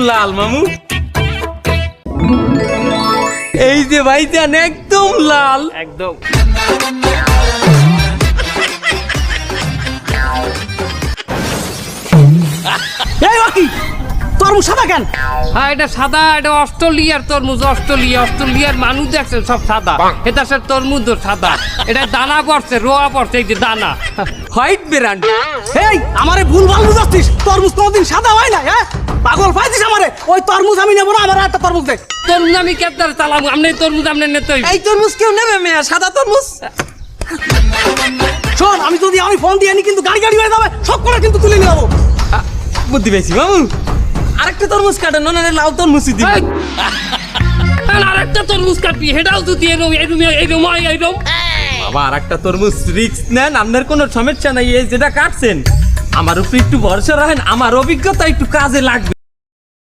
লাল মামু। এই যে ভাইজান একদম লাল, একদম। এই বাকি তরমুজ সাদা কেন? হ্যাঁ এটা সাদা, এটা অস্ট্রেলিয়ার তরমুজ। অস্ট্রেলিয়ার মানুষ দেখছে সব সাদা, এটা সে তরমুজ সাদা। এটা দানা পড়ছে, রোয়া পড়ছে, এই যে দানা। White brand. এই আমারে ভুল ভাল বুঝাচ্ছিস, তরমুজ কোনদিন সাদা হয় না। হ্যাঁ পাগল পাইছিস আমারে। ওই তরমুজ আমি নেবো না, আমার একটা তরমুজ দে। তরমুজ আমি কেদার চালাম, আপনি তরমুজ আপনি নিতে। এই তরমুজ কেউ নেবে মেয়া? সাদা তরমুজ। শোন, আমি ফোন দিয়ে আনি কিন্তু গাড়ি হয়ে যাবে, সব করে কিন্তু তুলে নিয়ে যাবো। বুদ্ধি পেয়েছি মামু, আরেকটা তরমুজ কাটেন, না লাল তরমুজই দিন। আরেকটা তরমুজ কাটবি, সেটাও যদি এইরকম। বাবা আরেকটা তরমুজ রিস্ক নেন, আপনার কোনো সমস্যা নাই। এই যেটা কাটছেন আমার উপরে একটু ভরসা রাখেন, আমার অভিজ্ঞতা একটু কাজে লাগবে।